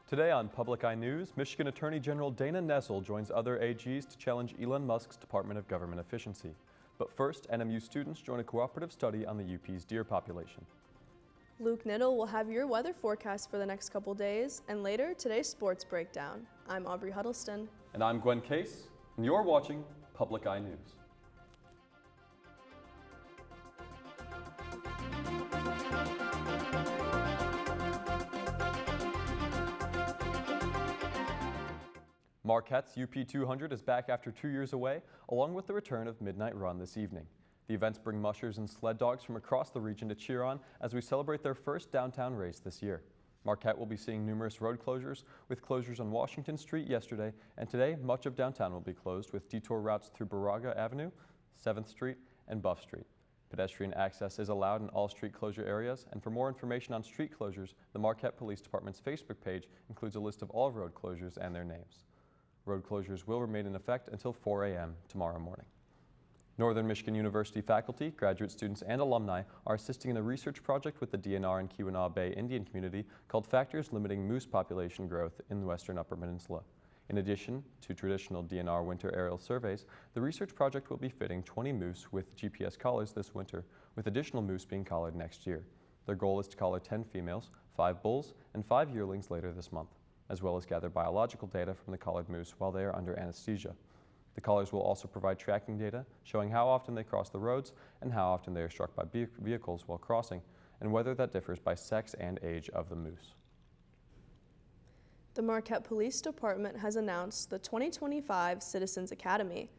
Today on Public Eye News, Michigan Attorney General Dana Nessel joins other AGs to challenge Elon Musk's Department of Government Efficiency. But first, NMU students join a cooperative study on the UP's deer population. Luke Niddle will have your weather forecast for the next couple days, and later, today's sports breakdown. I'm Aubrey Huddleston. And I'm Gwen Case, and you're watching Public Eye News. Marquette's UP 200 is back after 2 years away, along with the return of Midnight Run this evening. The events bring mushers and sled dogs from across the region to cheer on as we celebrate their first downtown race this year. Marquette will be seeing numerous road closures, with closures on Washington Street yesterday, and today much of downtown will be closed with detour routes through Baraga Avenue, 7th Street, and Buff Street. Pedestrian access is allowed in all street closure areas, and for more information on street closures, the Marquette Police Department's Facebook page includes a list of all road closures and their names. Road closures will remain in effect until 4 a.m. tomorrow morning. Northern Michigan University faculty, graduate students, and alumni are assisting in a research project with the DNR and Keweenaw Bay Indian community called Factors Limiting Moose Population Growth in the Western Upper Peninsula. In addition to traditional DNR winter aerial surveys, the research project will be fitting 20 moose with GPS collars this winter, with additional moose being collared next year. Their goal is to collar 10 females, 5 bulls, and 5 yearlings later this month, as well as gather biological data from the collared moose while they are under anesthesia. The collars will also provide tracking data showing how often they cross the roads and how often they are struck by vehicles while crossing, and whether that differs by sex and age of the moose. The Marquette Police Department has announced the 2025 Citizens Academy.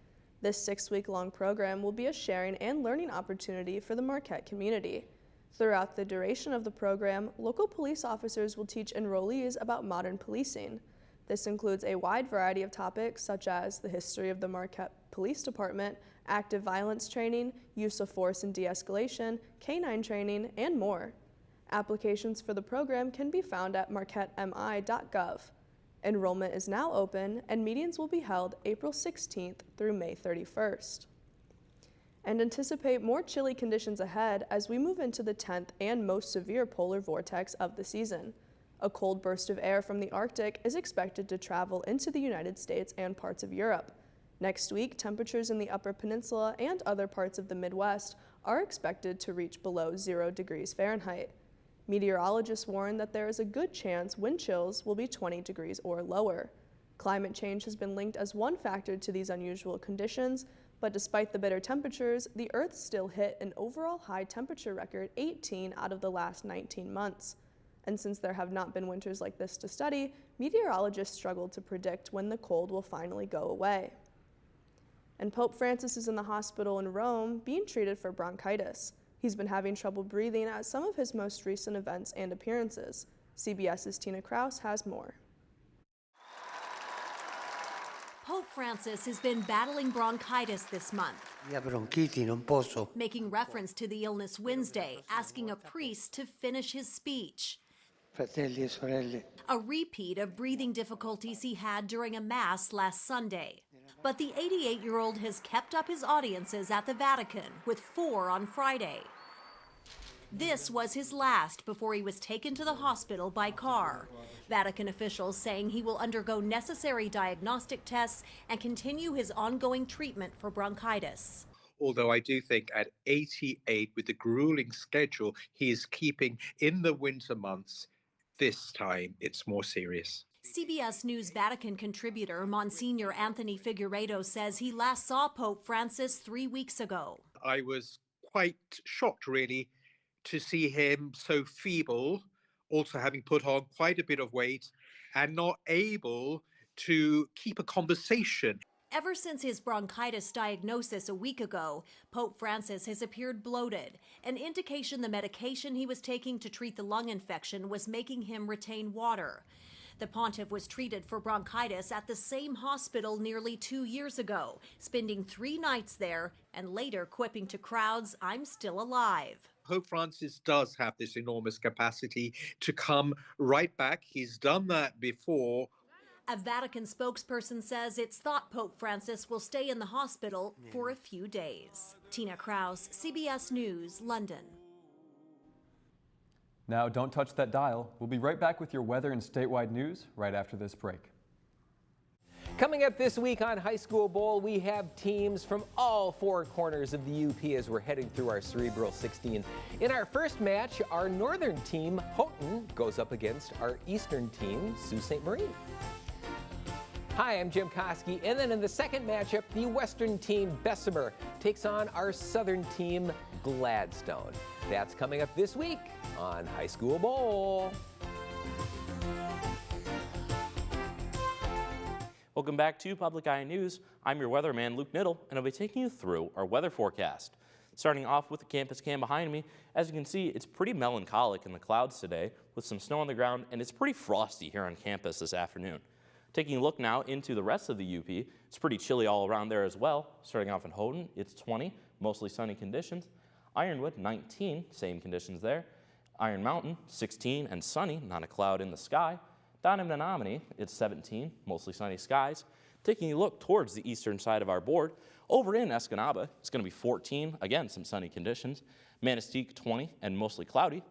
This 6-week-long program will be a sharing and learning opportunity for the Marquette community. Throughout the duration of the program, local police officers will teach enrollees about modern policing. This includes a wide variety of topics such as the history of the Marquette Police Department, active violence training, use of force and de-escalation, canine training, and more. Applications for the program can be found at marquettemi.gov. Enrollment is now open, and meetings will be held April 16th through May 31st. And anticipate more chilly conditions ahead as we move into the 10th and most severe polar vortex of the season. A cold burst of air from the Arctic is expected to travel into the United States and parts of Europe. Next week, temperatures in the Upper Peninsula and other parts of the Midwest are expected to reach below 0 degrees Fahrenheit. Meteorologists warn that there is a good chance wind chills will be 20 degrees or lower. Climate change has been linked as one factor to these unusual conditions, but despite the bitter temperatures, the Earth still hit an overall high temperature record 18 out of the last 19 months. And since there have not been winters like this to study, meteorologists struggle to predict when the cold will finally go away. And Pope Francis is in the hospital in Rome being treated for bronchitis. He's been having trouble breathing at some of his most recent events and appearances. CBS's Tina Kraus has more. Pope Francis has been battling bronchitis this month, making reference to the illness Wednesday, asking a priest to finish his speech. Fratelli e sorelle. A repeat of breathing difficulties he had during a mass last Sunday. But the 88-year-old has kept up his audiences at the Vatican, with 4 on Friday. This was his last before he was taken to the hospital by car. Vatican officials saying he will undergo necessary diagnostic tests and continue his ongoing treatment for bronchitis. Although I do think at 88, with the grueling schedule he is keeping in the winter months, this time it's more serious. CBS News Vatican contributor Monsignor Anthony Figueiredo says he last saw Pope Francis 3 weeks ago. I was quite shocked, really, to see him so feeble, also having put on quite a bit of weight and not able to keep a conversation. Ever since his bronchitis diagnosis a week ago, Pope Francis has appeared bloated, an indication the medication he was taking to treat the lung infection was making him retain water. The pontiff was treated for bronchitis at the same hospital nearly 2 years ago, spending 3 nights there and later quipping to crowds, "I'm still alive." Pope Francis does have this enormous capacity to come right back. He's done that before. A Vatican spokesperson says it's thought Pope Francis will stay in the hospital for a few days. Tina Kraus, CBS News, London. Now, don't touch that dial. We'll be right back with your weather and statewide news right after this break. Coming up this week on High School Bowl, we have teams from all four corners of the UP as we're heading through our Cerebral 16. In our first match, our northern team, Houghton, goes up against our eastern team, Sault Ste. Marie. Hi, I'm Jim Koski, and then in the second matchup, the western team, Bessemer, takes on our southern team, Gladstone. That's coming up this week on High School Bowl. Welcome back to Public Eye News. I'm your weatherman, Luke Niddle, and I'll be taking you through our weather forecast. Starting off with the campus cam behind me, as you can see, it's pretty melancholic in the clouds today with some snow on the ground, and it's pretty frosty here on campus this afternoon. Taking a look now into the rest of the UP, it's pretty chilly all around there as well. Starting off in Houghton, it's 20, mostly sunny conditions. Ironwood, 19, same conditions there. Iron Mountain, 16 and sunny, not a cloud in the sky. Down in Menominee, it's 17, mostly sunny skies. Taking a look towards the eastern side of our board, over in Escanaba, it's going to be 14, again, some sunny conditions. Manistee, 20 and mostly cloudy.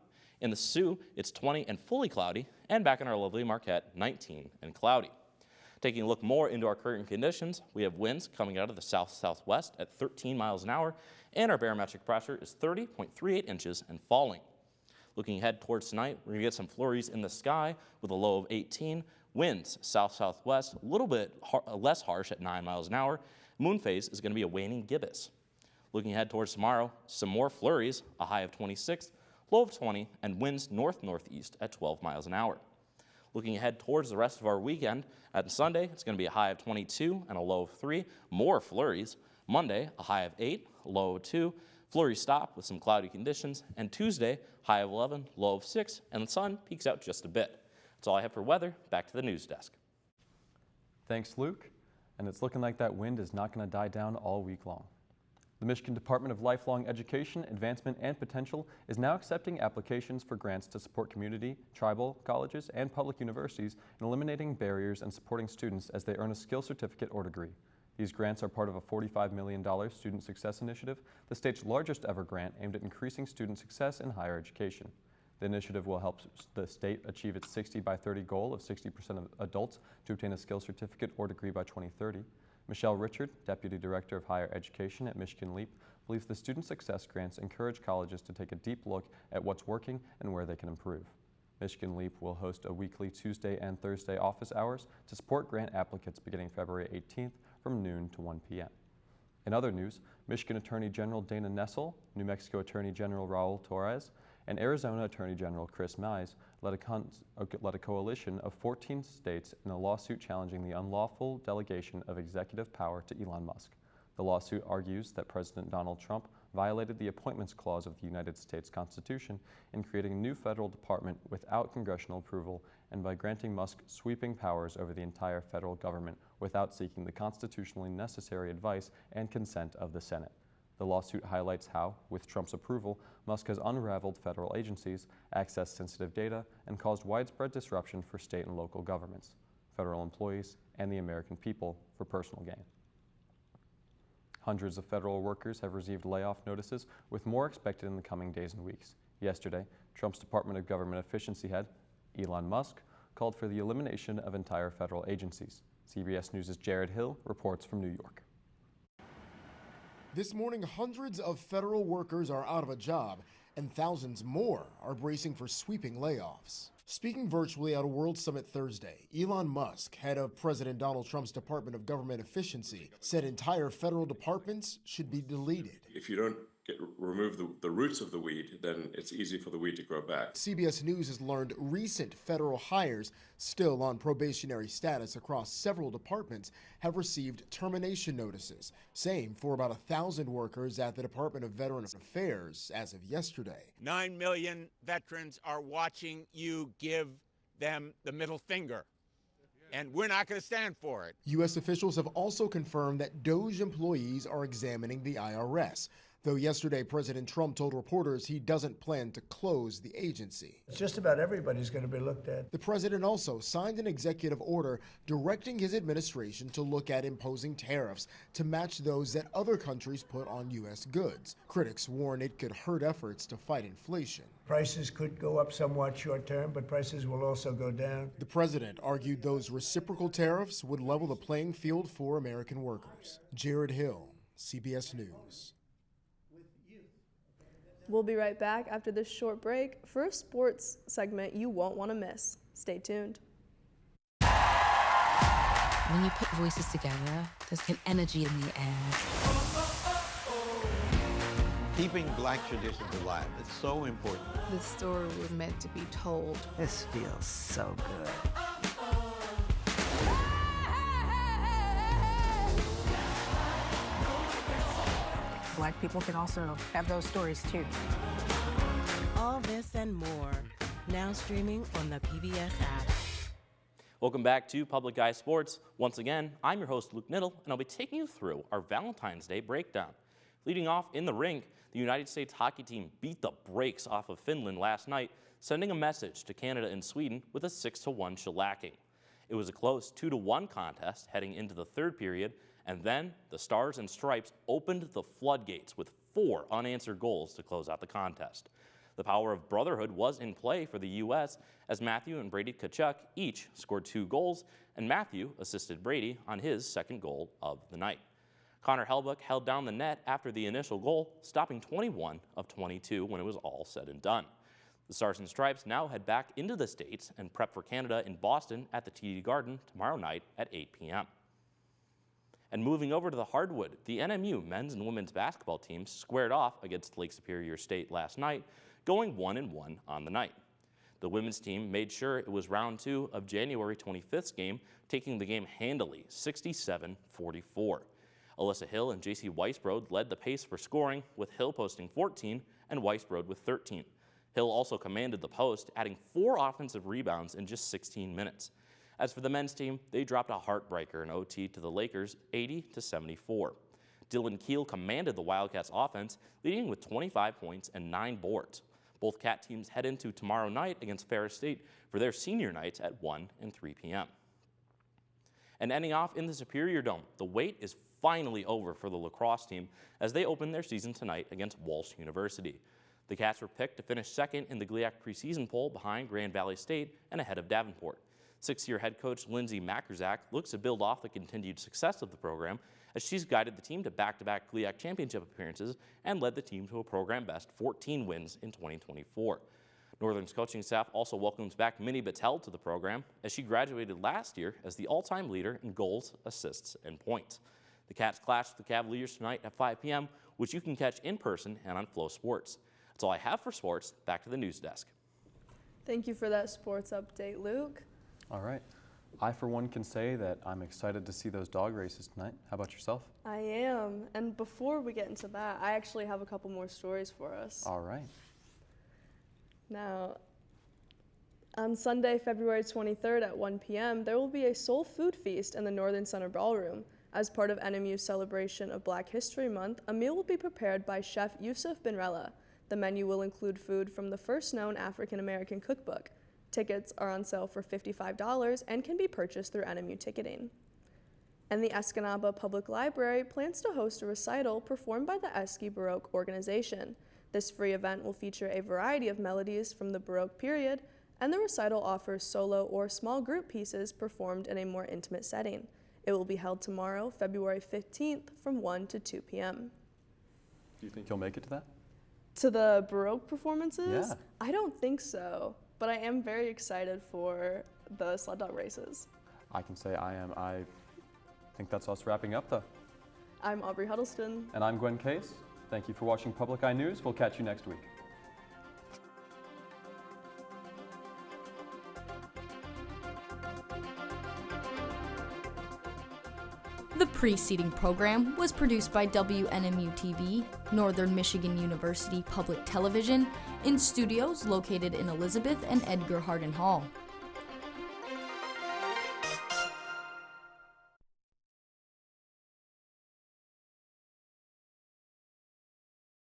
In the Sioux, it's 20 and fully cloudy. And back in our lovely Marquette, 19 and cloudy. Taking a look more into our current conditions, we have winds coming out of the south-southwest at 13 miles an hour, and our barometric pressure is 30.38 inches and falling. Looking ahead towards tonight, we're going to get some flurries in the sky with a low of 18. Winds south-southwest, a little bit less harsh at 9 miles an hour. Moon phase is going to be a waning gibbous. Looking ahead towards tomorrow, some more flurries, a high of 26, low of 20, and winds north-northeast at 12 miles an hour. Looking ahead towards the rest of our weekend, at Sunday, it's going to be a high of 22 and a low of 3. More flurries. Monday, a high of 8, low of 2. Flurries stop with some cloudy conditions. And Tuesday, high of 11, low of 6, and the sun peeks out just a bit. That's all I have for weather. Back to the news desk. Thanks, Luke. And it's looking like that wind is not going to die down all week long. The Michigan Department of Lifelong Education, Advancement, and Potential is now accepting applications for grants to support community, tribal colleges, and public universities in eliminating barriers and supporting students as they earn a skill certificate or degree. These grants are part of a $45 million Student Success Initiative, the state's largest ever grant aimed at increasing student success in higher education. The initiative will help the state achieve its 60 by 30 goal of 60% of adults to obtain a skill certificate or degree by 2030. Michelle Richard, Deputy Director of Higher Education at Michigan LEAP, believes the Student Success Grants encourage colleges to take a deep look at what's working and where they can improve. Michigan LEAP will host a weekly Tuesday and Thursday office hours to support grant applicants beginning February 18th from noon to 1 p.m. In other news, Michigan Attorney General Dana Nessel, New Mexico Attorney General Raul Torres, and Arizona Attorney General Chris Mize led a coalition of 14 states in a lawsuit challenging the unlawful delegation of executive power to Elon Musk. The lawsuit argues that President Donald Trump violated the Appointments Clause of the United States Constitution in creating a new federal department without congressional approval and by granting Musk sweeping powers over the entire federal government without seeking the constitutionally necessary advice and consent of the Senate. The lawsuit highlights how, with Trump's approval, Musk has unraveled federal agencies, accessed sensitive data, and caused widespread disruption for state and local governments, federal employees, and the American people for personal gain. Hundreds of federal workers have received layoff notices, with more expected in the coming days and weeks. Yesterday, Trump's Department of Government Efficiency head, Elon Musk, called for the elimination of entire federal agencies. CBS News' Jared Hill reports from New York. This morning, hundreds of federal workers are out of a job, and thousands more are bracing for sweeping layoffs. Speaking virtually at a World Summit Thursday, Elon Musk, head of President Donald Trump's Department of Government Efficiency, said entire federal departments should be deleted. If you don't remove the roots of the weed, then it's easy for the weed to grow back. CBS News has learned recent federal hires still on probationary status across several departments have received termination notices. Same for about 1,000 workers at the Department of Veterans Affairs as of yesterday. 9 million veterans are watching you give them the middle finger, and we're not going to stand for it. U.S. officials have also confirmed that DOJ employees are examining the IRS. Though yesterday President Trump told reporters he doesn't plan to close the agency. Just about everybody's going to be looked at. The president also signed an executive order directing his administration to look at imposing tariffs to match those that other countries put on U.S. goods. Critics warn it could hurt efforts to fight inflation. Prices could go up somewhat short term, but prices will also go down. The president argued those reciprocal tariffs would level the playing field for American workers. Jared Hill, CBS News. We'll be right back after this short break for a sports segment you won't want to miss. Stay tuned. When you put voices together, there's an energy in the air. Keeping Black traditions alive, it's so important. The story was meant to be told. This feels so good. Black people can also have those stories too. All this and more, now streaming on the PBS app. Welcome back to Public Eye Sports. Once again, I'm your host, Luke Niddle, and I'll be taking you through our Valentine's Day breakdown. Leading off in the rink, the United States hockey team beat the brakes off of Finland last night, sending a message to Canada and Sweden with a 6-1 shellacking. It was a close 2-1 contest heading into the third period, and then the Stars and Stripes opened the floodgates with 4 unanswered goals to close out the contest. The power of brotherhood was in play for the U.S. as Matthew and Brady Tkachuk each scored 2 goals, and Matthew assisted Brady on his second goal of the night. Connor Hellebuyck held down the net after the initial goal, stopping 21 of 22 when it was all said and done. The Stars and Stripes now head back into the States and prep for Canada in Boston at the TD Garden tomorrow night at 8 p.m. And moving over to the hardwood, the NMU men's and women's basketball teams squared off against Lake Superior State last night, going 1-1 on the night. The women's team made sure it was round 2 of January 25th's game, taking the game handily, 67-44. Alyssa Hill and JC Weisbrod led the pace for scoring, with Hill posting 14 and Weisbrod with 13. Hill also commanded the post, adding 4 offensive rebounds in just 16 minutes. As for the men's team, they dropped a heartbreaker in OT to the Lakers, 80-74. Dylan Keel commanded the Wildcats offense, leading with 25 points and 9 boards. Both Cat teams head into tomorrow night against Ferris State for their senior nights at 1 and 3 p.m. And ending off in the Superior Dome, the wait is finally over for the lacrosse team as they open their season tonight against Walsh University. The Cats were picked to finish second in the GLIAC preseason poll behind Grand Valley State and ahead of Davenport. 6-year head coach Lindsay Makerzak looks to build off the continued success of the program as she's guided the team to back-to-back GLIAC championship appearances and led the team to a program-best 14 wins in 2024. Northern's coaching staff also welcomes back Minnie Battelle to the program as she graduated last year as the all-time leader in goals, assists, and points. The Cats clash with the Cavaliers tonight at 5 p.m., which you can catch in person and on Flow Sports. That's all I have for sports. Back to the news desk. Thank you for that sports update, Luke. All right. I, for one, can say that I'm excited to see those dog races tonight. How about yourself? I am. And before we get into that, I actually have a couple more stories for us. All right. Now, on Sunday, February 23rd at 1 p.m., there will be a soul food feast in the Northern Center Ballroom. As part of NMU's celebration of Black History Month, a meal will be prepared by Chef Yusuf Binrella. The menu will include food from the first known African-American cookbook. Tickets are on sale for $55 and can be purchased through NMU ticketing. And the Escanaba Public Library plans to host a recital performed by the Esqui Baroque organization. This free event will feature a variety of melodies from the Baroque period, and the recital offers solo or small group pieces performed in a more intimate setting. It will be held tomorrow, February 15th from 1 to 2 p.m. Do you think you'll make it to that? To the Baroque performances? Yeah. I don't think so, but I am very excited for the sled dog races. I can say I am. I think that's us wrapping up, though. I'm Aubrey Huddleston. And I'm Gwen Case. Thank you for watching Public Eye News. We'll catch you next week. The preceding program was produced by WNMU-TV, Northern Michigan University Public Television, in studios located in Elizabeth and Edgar Hardin Hall.